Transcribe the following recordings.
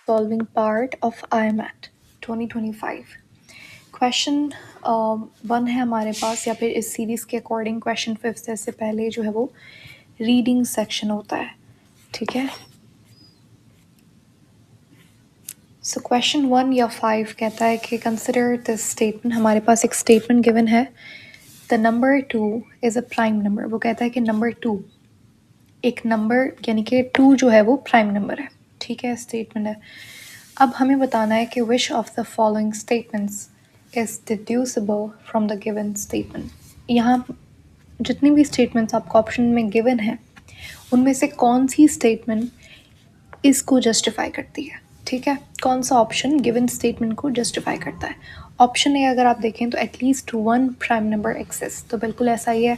solving part of IMAT 2025. Question 1 है हमारे पास, या फिर इस सीरीज़ के अकॉर्डिंग क्वेश्चन 5 से पहले जो है वो रीडिंग सेक्शन होता है, ठीक है। सो क्वेश्चन 1 या 5 कहता है कि कंसिडर दिस स्टेटमेंट। हमारे पास एक स्टेटमेंट गिवन है, the number 2 is a prime number. वो कहता है कि नंबर 2 एक नंबर, यानी कि 2 जो है वो प्राइम नंबर है, ठीक है, स्टेटमेंट है। अब हमें बताना है कि which of the following statements is deducible from the given statement. यहाँ जितनी भी स्टेटमेंट्स आपको ऑप्शन में गिवन है उनमें से कौन सी स्टेटमेंट इसको जस्टिफाई करती है, ठीक है। कौन सा ऑप्शन गिवन स्टेटमेंट को जस्टिफाई करता है। ऑप्शन ए अगर आप देखें तो एटलीस्ट 1 प्राइम नंबर एक्सिस्ट, तो बिल्कुल ऐसा ही है।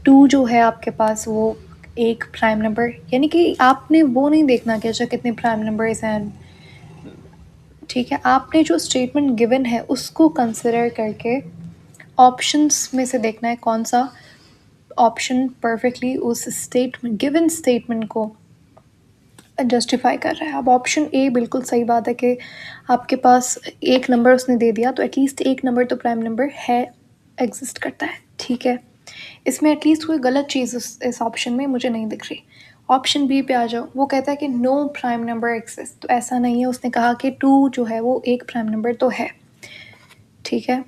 2 जो है आपके पास वो एक प्राइम नंबर, यानी कि आपने वो नहीं देखना कि अच्छा कितने प्राइम नंबर्स हैं, ठीक है। आपने जो स्टेटमेंट गिवन है उसको कंसिडर करके ऑप्शंस में से देखना है कौन सा ऑप्शन परफेक्टली उस स्टेटमेंट गिवन स्टेटमेंट को जस्टिफाई कर रहा है। अब ऑप्शन ए बिल्कुल सही बात है कि आपके पास एक नंबर उसने दे दिया, तो एटलीस्ट एक नंबर तो प्राइम नंबर है, एग्जिस्ट करता है, ठीक है। इसमें एटलीस्ट कोई गलत चीज़ इस ऑप्शन में मुझे नहीं दिख रही। ऑप्शन बी पे आ जाओ, वो कहता है कि नो प्राइम नंबर एक्सिस्ट, तो ऐसा नहीं है। उसने कहा कि 2 जो है वो एक प्राइम नंबर तो है, ठीक है।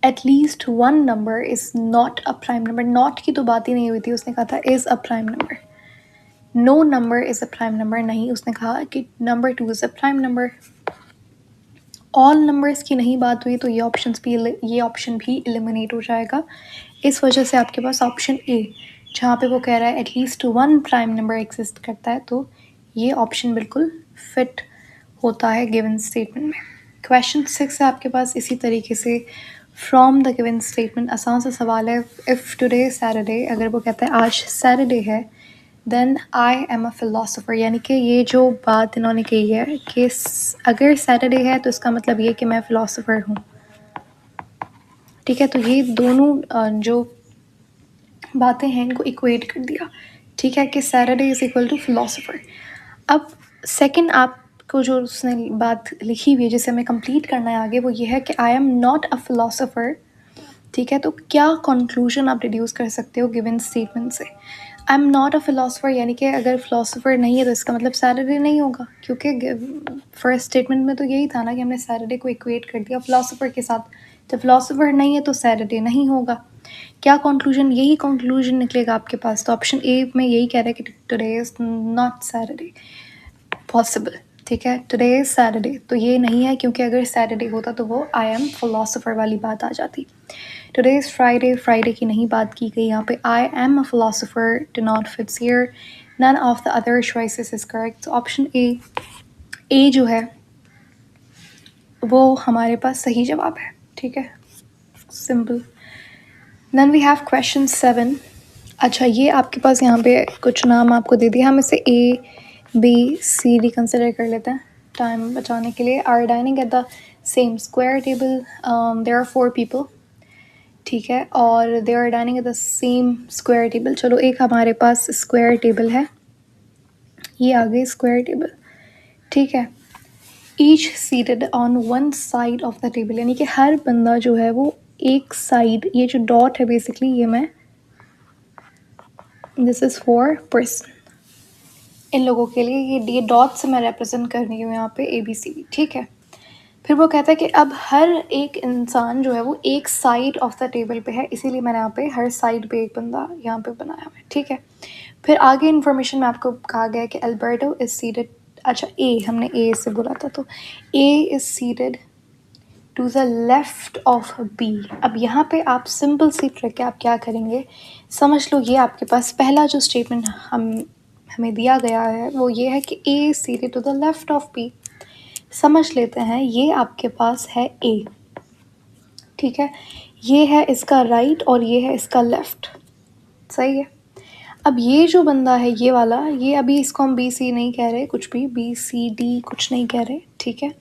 At least 1 number is not a prime number, not की तो बात ही नहीं हुई थी, उसने कहा था is a prime number. No number is a prime number नहीं, उसने कहा कि number 2 is a prime number. All numbers की नहीं बात हुई, तो ये ऑप्शन भी एलिमिनेट हो जाएगा। इस वजह से आपके पास ऑप्शन ए, जहाँ पे वो कह रहा है एटलीस्ट 1 प्राइम नंबर एग्जिस्ट करता है, तो ये ऑप्शन बिल्कुल फिट होता है गिवन स्टेटमेंट में। क्वेश्चन 6 है आपके पास इसी तरीके से, फ्रॉम द गिवन स्टेटमेंट। आसान सा सवाल है, इफ़ टुडे सैटरडे, अगर वो कहता है आज सैटरडे है, then I am a philosopher, यानी कि ये जो बात इन्होंने कही है कि अगर सैटरडे है तो इसका मतलब ये कि मैं फ़िलोसोफर हूँ, ठीक है। तो ये दोनों जो बातें हैं इनको इक्वेट कर दिया, ठीक है, कि Saturday is equal to philosopher. अब सेकंड आपको जो उसने बात लिखी हुई है जिसे हमें कंप्लीट करना है आगे, वो ये है कि I am not a philosopher, ठीक है। तो क्या कंक्लूजन आप डिड्यूस कर सकते हो गिवन स्टेटमेंट से। I am not a philosopher, यानी कि अगर फिलोसोफर नहीं है तो इसका मतलब सैटरडे नहीं होगा, क्योंकि फर्स्ट स्टेटमेंट में तो यही था ना कि हमने सैटरडे को इक्वेट कर दिया फिलोसोफर के साथ। जब फिलोसोफर नहीं है तो सैटरडे नहीं होगा। क्या कंक्लूजन, यही कंक्लूजन निकलेगा आपके पास। तो ऑप्शन ए में यही कह रहा है कि today is not Saturday possible, ठीक है। टुडे इज़ सैटरडे तो ये नहीं है, क्योंकि अगर सैटरडे होता तो वो आई एम फिलोसोफर वाली बात आ जाती। टुडे इज़ फ्राइडे, फ्राइडे की नहीं बात की गई यहाँ पे। I am a philosopher do not fits here, none of the other choices is correct. Option A जो है वो हमारे पास सही जवाब है, ठीक है, simple. Then we have question 7। अच्छा, ये आपके पास यहाँ पे कुछ नाम आपको दे दिया, हम इसे A B C D consider कर लेते हैं टाइम बचाने के लिए। Are dining at the same square table, there are 4 people, ठीक है, और they are dining at the same square table. चलो एक हमारे पास स्क्वायर टेबल है, ये आ गई स्क्वायर टेबल, ठीक है। Each seated on one side of the table, यानी कि हर बंदा जो है वो एक साइड, ये जो डॉट है बेसिकली ये मैं, दिस इज़ फॉर पर्सन, इन लोगों के लिए ये डॉट से मैं रिप्रेजेंट कर रही हूँ यहाँ पे ए बी सी डी, ठीक है। फिर वो कहता है कि अब हर एक इंसान जो है वो एक साइड ऑफ द टेबल पे है, इसीलिए मैंने यहाँ पे हर साइड पे एक बंदा यहाँ पे बनाया हुआ है, ठीक है। फिर आगे इन्फॉर्मेशन में आपको कहा गया है कि अल्बर्टो इज सीटेड, अच्छा ए हमने ए से बोला था, तो A is seated to the left of B. अब यहाँ पे आप सिंपल सी ट्रिक है, आप क्या करेंगे समझ लो, ये आपके पास पहला जो स्टेटमेंट हमें दिया गया है वो ये है कि A is seated to the left of B. समझ लेते हैं, ये आपके पास है ए, ठीक है, ये है इसका राइट और ये है इसका लेफ्ट, सही है। अब ये जो बंदा है ये वाला, ये अभी इसको हम बी सी नहीं कह रहे, कुछ भी बी सी डी कुछ नहीं कह रहे, ठीक है।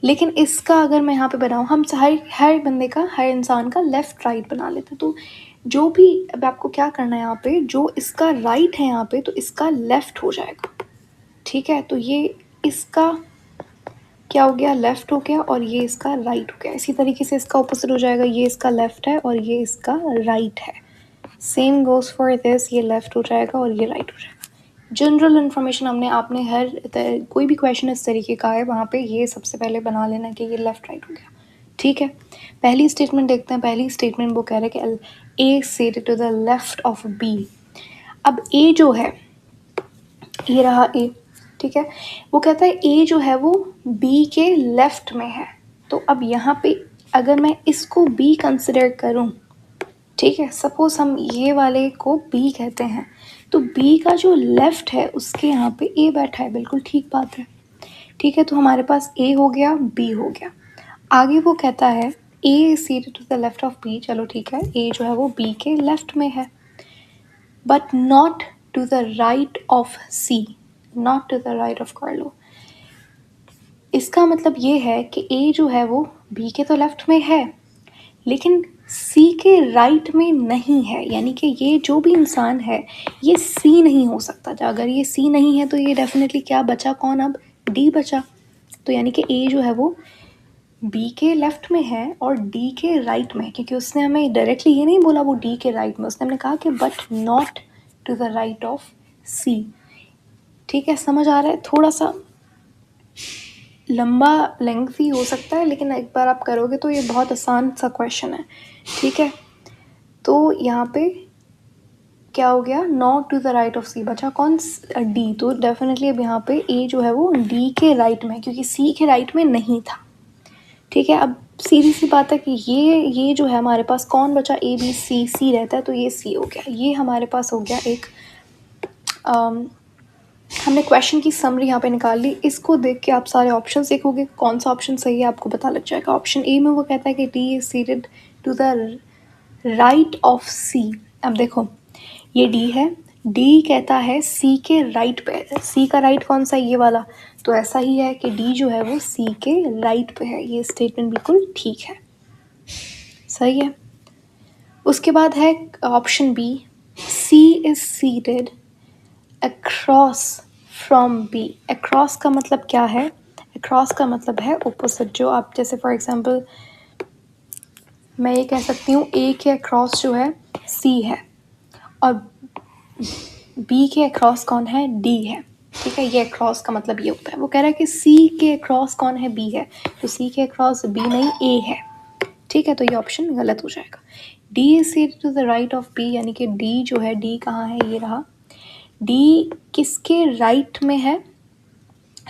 लेकिन इसका अगर मैं यहाँ पे बनाऊँ, हम हर बंदे का, हर इंसान का लेफ़्ट राइट बना लेते हैं। तो जो भी, अब आपको क्या करना है यहाँ पे, जो इसका राइट है यहाँ पे तो इसका लेफ़्ट हो जाएगा, ठीक है। तो ये इसका क्या हो गया, लेफ्ट हो गया और ये इसका राइट हो गया। इसी तरीके से इसका ऑपोजिट हो जाएगा, ये इसका लेफ्ट है और ये इसका राइट है। सेम गोज फॉर दिस, ये लेफ्ट हो जाएगा और ये राइट हो जाएगा। जनरल इन्फॉर्मेशन आपने कोई भी क्वेश्चन इस तरीके का है वहाँ पे ये सबसे पहले बना लेना कि ये लेफ्ट राइट हो गया। ठीक है, पहली स्टेटमेंट देखते हैं। पहली स्टेटमेंट वो कह रहे हैं कि A seated to the left of B. अब ए जो है, ये रहा ए, ठीक है, वो कहता है ए जो है वो बी के लेफ्ट में है। तो अब यहाँ पे अगर मैं इसको बी कंसिडर करूँ, ठीक है, सपोज हम ये वाले को बी कहते हैं, तो बी का जो लेफ्ट है उसके यहाँ पे ए बैठा है, बिल्कुल ठीक बात है। ठीक है, तो हमारे पास ए हो गया, बी हो गया। आगे वो कहता है A seated to the left of B. चलो ठीक है, ए जो है वो बी के लेफ्ट में है, but not to the right of C, not to the right of कर लो। इसका मतलब ये है कि ए जो है वो बी के तो लेफ्ट में है, लेकिन सी के राइट में नहीं है। यानी कि ये जो भी इंसान है ये सी नहीं हो सकता। अगर ये सी नहीं है तो ये डेफिनेटली क्या बचा, कौन, अब डी बचा। तो यानी कि ए जो है वो बी के लेफ्ट में है और डी के राइट में, क्योंकि उसने हमें डायरेक्टली ये नहीं बोला वो डी के राइट में, उसने हमने कहा कि but not to the right of C. ठीक है, समझ आ रहा है? थोड़ा सा लंबा लेंथी हो सकता है, लेकिन एक बार आप करोगे तो ये बहुत आसान सा क्वेश्चन है। ठीक है, तो यहाँ पे क्या हो गया, not to the right of C, बचा कौन, डी। तो डेफिनेटली अब यहाँ पे ए जो है वो डी के राइट में, क्योंकि सी के राइट में नहीं था। ठीक है, अब सीधी सी बात है कि ये जो है हमारे पास कौन बचा, ए बी सी, सी रहता है तो ये सी हो गया। ये हमारे पास हो गया एक हमने क्वेश्चन की समरी यहाँ पे निकाल ली। इसको देख के आप सारे ऑप्शंस देखोगे, कौन सा ऑप्शन सही है आपको पता लग जाएगा। ऑप्शन ए में वो कहता है कि D is seated to the right of C. अब देखो ये डी है, डी कहता है सी के राइट पे है। सी का राइट कौन सा है, ये वाला। तो ऐसा ही है कि डी जो है वो सी के राइट पे है। ये स्टेटमेंट बिल्कुल ठीक है, सही है। उसके बाद है option B, C is seated across from B. Across का मतलब क्या है, अक्रॉस का मतलब है ऑपोजिट। जो आप जैसे फॉर एग्जांपल मैं ये कह सकती हूँ ए के अक्रॉस जो है सी है और बी के अक्रॉस कौन है, डी है। ठीक है, ये अक्रॉस का मतलब ये होता है। वो कह रहा है कि सी के अक्रॉस कौन है, बी है। तो सी के अक्रॉस बी नहीं, ए है। ठीक है, तो ये ऑप्शन गलत हो जाएगा। D is seated to the right of B, यानी कि डी जो है, डी कहाँ है, ये रहा। डी किसके राइट में है,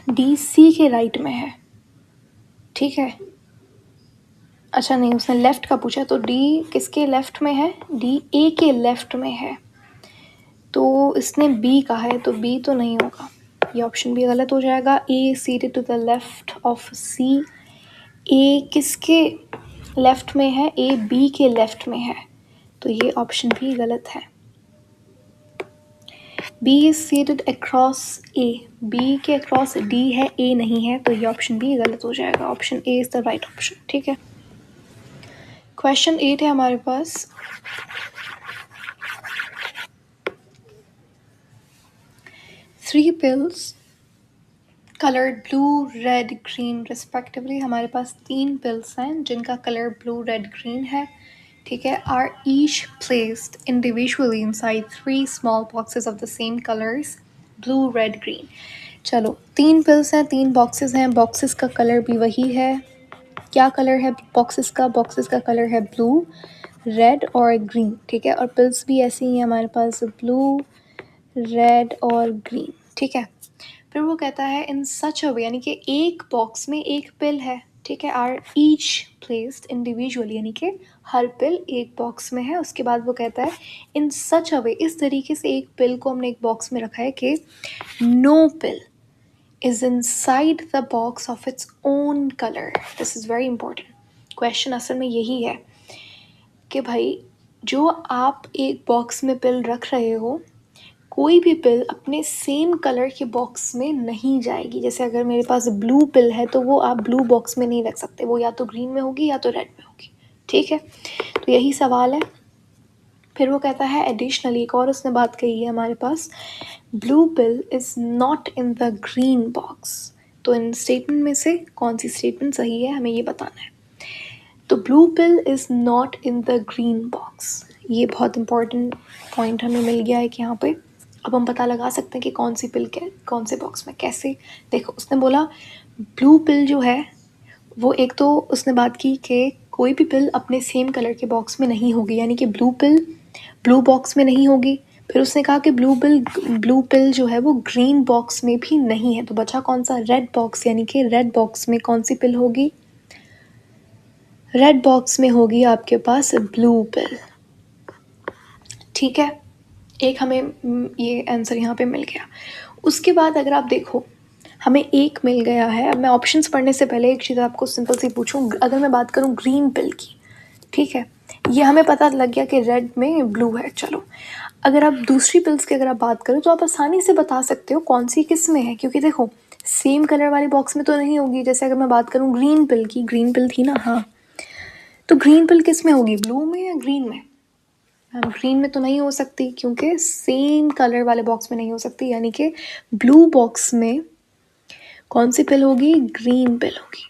डी सी के राइट में है। ठीक है, अच्छा नहीं, उसने लेफ्ट का पूछा, तो डी किसके लेफ्ट में है, डी ए के लेफ्ट में है। तो इसने बी कहा है, तो बी तो नहीं होगा, ये ऑप्शन भी गलत हो जाएगा। A seated to the left of C, A किसके लेफ्ट में है, ए बी के लेफ्ट में है, तो ये ऑप्शन भी गलत है। B is seated across A, B के अक्रॉस डी है, ए नहीं है, तो ये ऑप्शन भी गलत हो जाएगा। Option A is the right option. ठीक है, क्वेश्चन 8 है हमारे पास। Three pills coloured blue red green respectively, हमारे पास 3 पिल्स हैं जिनका कलर ब्लू रेड ग्रीन है। ठीक है, are each placed individually inside 3 small boxes of the same colours blue red green. चलो 3 पिल्स हैं, 3 बॉक्सेस हैं, बॉक्सेस का कलर भी वही है। क्या कलर है बॉक्सेस का, बॉक्सेस का कलर है ब्लू रेड और ग्रीन। ठीक है, और पिल्स भी ऐसी ही हैं हमारे पास, ब्लू रेड और ग्रीन। ठीक है, फिर वो कहता है इन सच अ वे, यानी कि एक बॉक्स में एक पिल है। ठीक है, आर ईच प्लेस्ड इंडिविजुअली, यानी कि हर पिल एक बॉक्स में है। उसके बाद वो कहता है इन सच अ वे, इस तरीके से एक पिल को हमने एक बॉक्स में रखा है कि no pill is inside the box of its own colour. This is very important question. असल में यही है कि भाई जो आप एक बॉक्स में पिल रख रहे हो, कोई भी पिल अपने सेम कलर के बॉक्स में नहीं जाएगी। जैसे अगर मेरे पास ब्लू पिल है तो वो आप ब्लू बॉक्स में नहीं रख सकते, वो या तो ग्रीन में होगी या तो रेड में होगी। ठीक है, तो यही सवाल है। फिर वो कहता है एडिशनली, एक और उसने बात कही है हमारे पास, blue pill is not in the green box. तो इन स्टेटमेंट में से कौन सी स्टेटमेंट सही है हमें ये बताना है। तो blue pill is not in the green box, ये बहुत इंपॉर्टेंट पॉइंट हमें मिल गया है कि यहाँ पे अब हम पता लगा सकते हैं कि कौन सी पिल के कौन से बॉक्स में कैसे। देखो उसने बोला ब्लू पिल जो है वो, एक तो उसने बात की कि कोई भी पिल अपने सेम कलर के बॉक्स में नहीं होगी, यानी कि ब्लू पिल ब्लू बॉक्स में नहीं होगी। फिर उसने कहा कि ब्लू पिल जो है वो ग्रीन बॉक्स में भी नहीं है। तो बचा कौन सा, रेड बॉक्स, यानी कि रेड बॉक्स में कौन सी पिल होगी, रेड बॉक्स में होगी आपके पास ब्लू पिल। ठीक है, एक हमें ये आंसर यहाँ पे मिल गया। उसके बाद अगर आप देखो हमें एक मिल गया है। अब मैं ऑप्शंस पढ़ने से पहले एक चीज़ आपको सिंपल सी पूछूं, अगर मैं बात करूं ग्रीन पिल की, ठीक है, ये हमें पता लग गया कि रेड में ब्लू है। चलो अगर आप दूसरी पिल्स की अगर आप बात करो तो आप आसानी से बता सकते हो कौन सी किस में है, क्योंकि देखो सेम कलर वाली बॉक्स में तो नहीं होगी। जैसे अगर मैं बात करूँ ग्रीन पिल की, ग्रीन पिल थी ना, हाँ, तो ग्रीन पिल किस में होगी, ब्लू में या ग्रीन में। मैम ग्रीन में तो नहीं हो सकती क्योंकि सेम कलर वाले बॉक्स में नहीं हो सकती, यानी कि ब्लू बॉक्स में कौन सी पिल होगी, ग्रीन पिल होगी।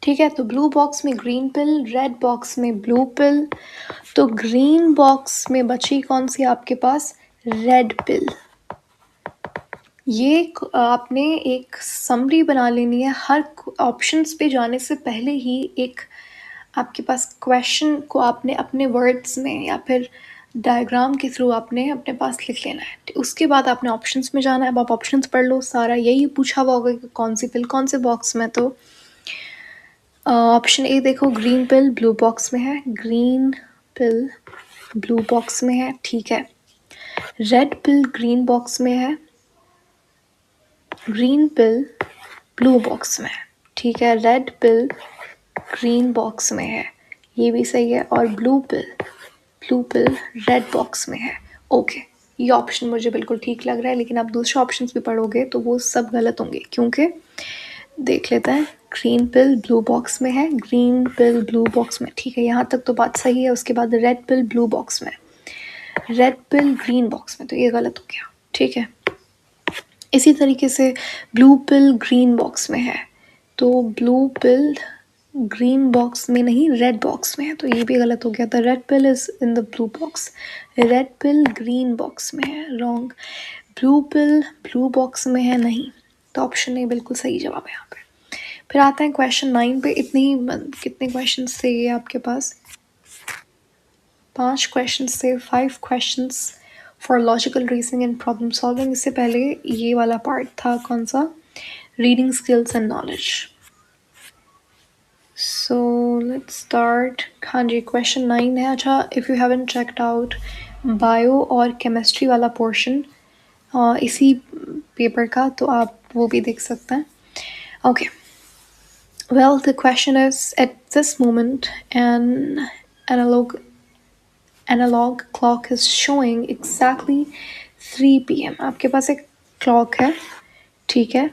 ठीक है, तो ब्लू बॉक्स में ग्रीन पिल, रेड बॉक्स में ब्लू पिल, तो ग्रीन बॉक्स में बची कौन सी आपके पास, रेड पिल। ये आपने एक समरी बना लेनी है, हर ऑप्शंस पे जाने से पहले ही एक आपके पास क्वेश्चन को आपने अपने वर्ड्स में या फिर डायग्राम के थ्रू आपने अपने पास लिख लेना है। उसके बाद आपने ऑप्शंस में जाना है। अब आप ऑप्शंस पढ़ लो, सारा यही पूछा हुआ होगा कि कौन सी पिल कौन से बॉक्स में। तो ऑप्शन ए देखो, ग्रीन पिल ब्लू बॉक्स में है, ग्रीन पिल ब्लू बॉक्स में है, ठीक है। रेड पिल ग्रीन बॉक्स में है, ग्रीन पिल ब्लू बॉक्स में है, ठीक है। रेड पिल ग्रीन बॉक्स में है, ये भी सही है। और ब्लू पिल रेड बॉक्स में है। ओके, ये ऑप्शन मुझे बिल्कुल ठीक लग रहा है, लेकिन आप दूसरे ऑप्शंस भी पढ़ोगे तो वो सब गलत होंगे, क्योंकि देख लेते हैं, ग्रीन पिल ब्लू बॉक्स में है, ग्रीन पिल ब्लू बॉक्स में, ठीक है, यहाँ तक तो बात सही है। उसके बाद रेड पिल ब्लू बॉक्स में, रेड पिल ग्रीन बॉक्स में, तो ये गलत हो गया, ठीक है। इसी तरीके से ब्लू पिल ग्रीन बॉक्स में है, तो ब्लू पिल ग्रीन बॉक्स में नहीं, रेड बॉक्स में है, तो ये भी गलत हो गया। The red pill is in the blue box, red pill green box में है, wrong. Blue pill blue box में है, नहीं, तो ऑप्शन ए बिल्कुल सही जवाब है यहाँ पे। फिर आता है क्वेश्चन 9 पे। इतनी कितने क्वेश्चन थे ये आपके पास, 5 क्वेश्चन थे, 5 question for logical reasoning and problem solving. इससे पहले ये वाला पार्ट था कौन सा, reading skills and knowledge. So let's start. हाँ जी, क्वेश्चन 9 है। अच्छा, if you haven't checked out bio और केमिस्ट्री वाला पोर्शन इसी पेपर का, तो आप वो भी देख सकते हैं। Okay, well, the question is, at this moment an analog clock is showing exactly 3 p.m. आपके पास एक क्लॉक है, ठीक है,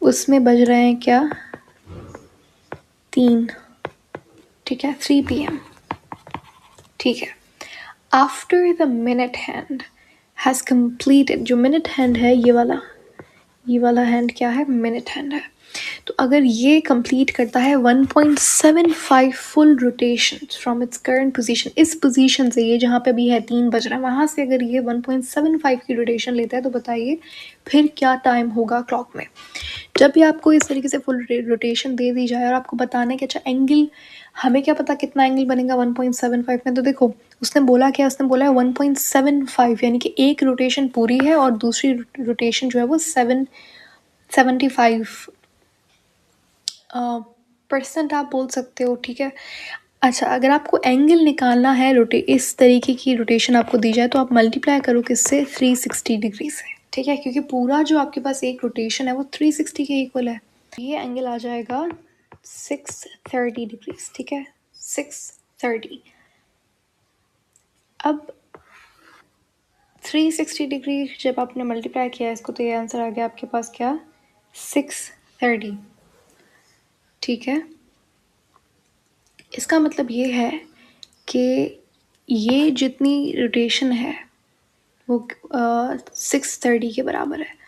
उसमें बज रहे हैं क्या, 3, ठीक है, 3 p.m. ठीक है। After the minute hand has completed, जो मिनट हैंड है ये वाला हैंड क्या है, मिनट हैंड है। तो अगर ये कंप्लीट करता है 1.75 full rotation from its current position, इस पोजीशन से, ये जहाँ पे अभी है 3 बज रहा है, वहाँ से अगर ये 1.75 की रोटेशन लेता है, तो बताइए फिर क्या टाइम होगा क्लॉक में। जब भी आपको इस तरीके से फुल रोटेशन दे दी जाए और आपको बताना है कि अच्छा एंगल, हमें क्या पता कितना एंगल बनेगा 1.75 में, तो देखो उसने बोला क्या, उसने बोला है 1.75, यानी कि एक रोटेशन पूरी है और दूसरी रोटेशन जो है वो 75 परसेंट आप बोल सकते हो, ठीक है। अच्छा, अगर आपको एंगल निकालना है इस तरीके की रोटेशन आपको दी जाए, तो आप मल्टीप्लाई करो किससे, 360 डिग्री से, ठीक है, क्योंकि पूरा जो आपके पास एक रोटेशन है वो 360 के इक्वल है। ये एंगल आ जाएगा 630 डिग्रीज, ठीक है, 630। अब 360 डिग्री जब आपने मल्टीप्लाई किया इसको, तो ये आंसर आ गया आपके पास क्या, 630, ठीक है। इसका मतलब ये है कि ये जितनी रोटेशन है वो 630 के बराबर है।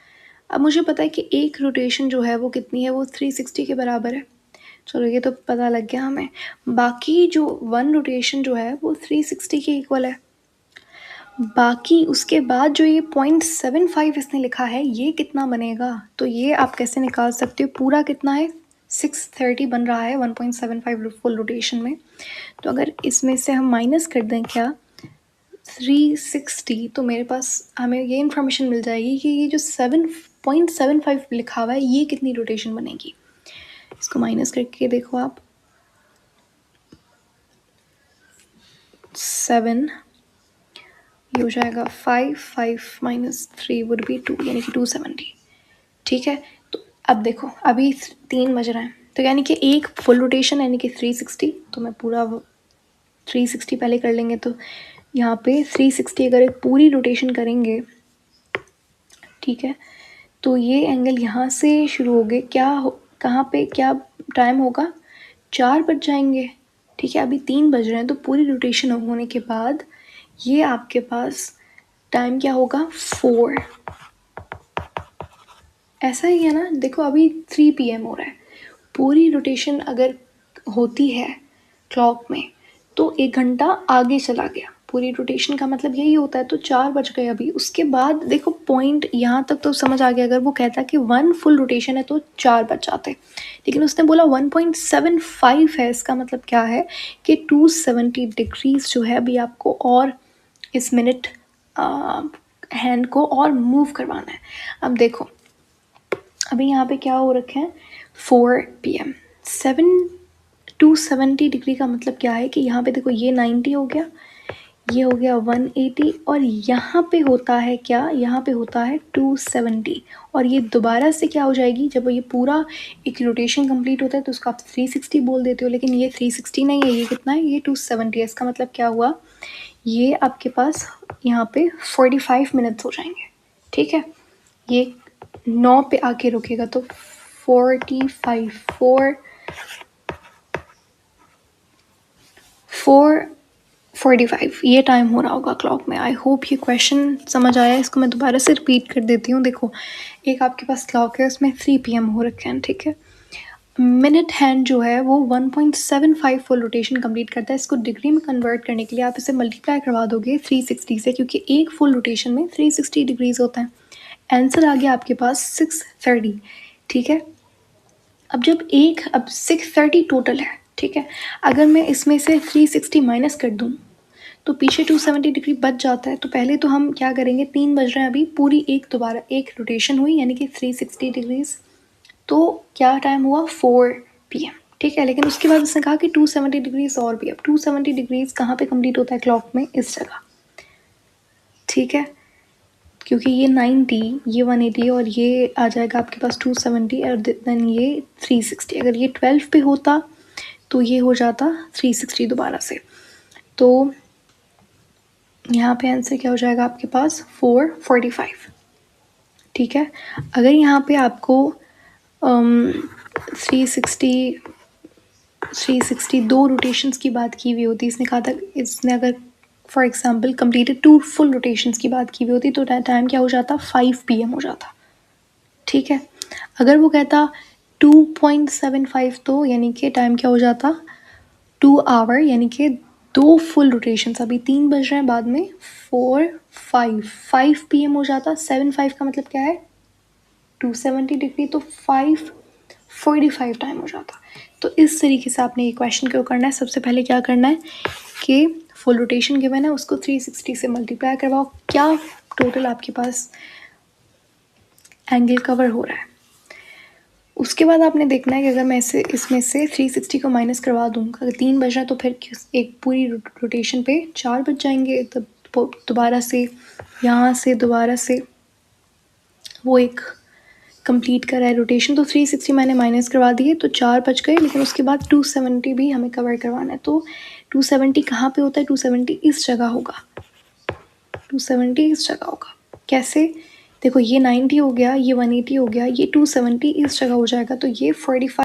अब मुझे पता है कि एक रोटेशन जो है वो कितनी है, वो 360 के बराबर है। चलो ये तो पता लग गया हमें। बाकी जो वन रोटेशन जो है वो 360 के इक्वल है। बाकी उसके बाद जो ये 0.75 इसने लिखा है, ये कितना बनेगा? तो ये आप कैसे निकाल सकते हो? पूरा कितना है? 630 बन रहा है 1.75 फुल रोटेशन में। तो अगर इसमें से हम माइनस कर दें क्या 360, तो मेरे पास हमें ये इन्फॉर्मेशन मिल जाएगी कि ये जो 7.75 लिखा हुआ है ये कितनी रोटेशन बनेगी। इसको माइनस करके देखो आप। 7 ये हो जाएगा 5 माइनस 3 वुड बी 2, यानी कि 270। ठीक है, तो अब देखो अभी 3 बज रहे हैं, तो यानी कि एक फुल रोटेशन यानी कि 360, तो मैं पूरा 360 पहले कर लेंगे। तो यहाँ पे 360 अगर एक पूरी रोटेशन करेंगे, ठीक है, तो ये एंगल यहाँ से शुरू हो गए, कहाँ पे क्या टाइम होगा? 4 बज जाएंगे। ठीक है, अभी 3 बज रहे हैं, तो पूरी रोटेशन होने के बाद ये आपके पास टाइम क्या होगा? 4। ऐसा ही है ना? देखो अभी 3 PM हो रहा है। पूरी रोटेशन अगर होती है क्लॉक में तो 1 घंटा आगे चला गया। पूरी रोटेशन का मतलब यही होता है। तो 4 बज गए अभी। उसके बाद देखो पॉइंट यहाँ तक तो समझ आ गया। अगर वो कहता कि 1 फुल रोटेशन है तो 4 बज जाते, लेकिन उसने बोला 1.75 है। इसका मतलब क्या है कि 270 डिग्रीज जो है अभी आपको और इस मिनट हैंड को और मूव करवाना है। अब देखो अभी यहाँ पे क्या हो रखे हैं? 4 PM। 270 डिग्री का मतलब क्या है कि यहाँ पे देखो ये 90 हो गया, ये हो गया 180, और यहाँ पे होता है क्या? यहाँ पे होता है 270, और ये दोबारा से क्या हो जाएगी? जब ये पूरा एक रोटेशन कंप्लीट होता है तो उसको आप 360 बोल देते हो, लेकिन ये 360 नहीं है, ये कितना है? ये 270 है। इसका मतलब क्या हुआ? ये आपके पास यहाँ पे 45 मिनट्स हो जाएंगे। ठीक है, ये 9 पे आके रुकेगा, तो 4:45 ये टाइम हो रहा होगा क्लॉक में। आई होप ये क्वेश्चन समझ आया। इसको मैं दोबारा से रिपीट कर देती हूँ। देखो एक आपके पास क्लॉक है, उसमें 3 PM हो रखे हैं। ठीक है, मिनट हैंड जो है वो 1.75 फुल रोटेशन कंप्लीट करता है। इसको डिग्री में कन्वर्ट करने के लिए आप इसे मल्टीप्लाई करवा दोगे 360 से, क्योंकि एक फुल रोटेशन में 360 डिग्रीज होता है। आंसर आ गया आपके पास 630। ठीक है, अब 630 टोटल है। ठीक है, अगर मैं इसमें से 360 माइनस कर दूं तो पीछे 270 डिग्री बच जाता है। तो पहले तो हम क्या करेंगे, 3 बज रहे हैं अभी, पूरी दोबारा एक रोटेशन हुई यानी कि 360 डिग्रीज, तो क्या टाइम हुआ? 4 PM। ठीक है, लेकिन उसके बाद उसने कहा कि 270 डिग्रीज और भी। अब 270 डिग्रीज कहाँ पे कंप्लीट होता है क्लॉक में? इस जगह। ठीक है, क्योंकि ये 90, ये 180 और ये आ जाएगा आपके पास 270 और देन ये 360। अगर ये 12 पे होता तो ये हो जाता 360 दोबारा से। तो यहाँ पे आंसर क्या हो जाएगा आपके पास? 4:45। ठीक है, अगर यहाँ पे आपको 360 दो रोटेशंस की बात की हुई होती, इसने कहा था, इसने अगर for example completed 2 full rotations की बात की हुई होती तो टाइम क्या हो जाता? 5 PM हो जाता। ठीक है, अगर वो कहता 2.75 तो यानी कि टाइम क्या हो जाता? 2 आवर, यानी कि 2 फुल रोटेशंस। अभी 3 बज रहे हैं, बाद में 5 PM हो जाता। 7:5 का मतलब क्या है? 270 डिग्री, तो 5:45 टाइम हो जाता। तो इस तरीके से आपने ये क्वेश्चन क्यों करना है? सबसे पहले क्या करना है कि फुल रोटेशन गिवन है, उसको 360 से मल्टीप्लाई करवाओ, क्या टोटल आपके पास एंगल कवर हो रहा है। उसके बाद आपने देखना है कि अगर मैं इसमें से 360 को माइनस करवा दूँ, अगर 3 बज रहा है तो फिर एक पूरी रोटेशन पे 4 बज जाएंगे। तब दोबारा से यहाँ से दोबारा से वो एक कंप्लीट करा है रोटेशन, तो 360 मैंने माइनस करवा दिए तो 4 बच गए। लेकिन उसके बाद 270 भी हमें कवर करवाना है। तो 270 कहाँ पे होता है? 270 इस जगह होगा। 270 इस जगह होगा। कैसे? देखो ये 90 हो गया, ये 180 हो गया, ये 270 इस जगह हो जाएगा। तो ये 45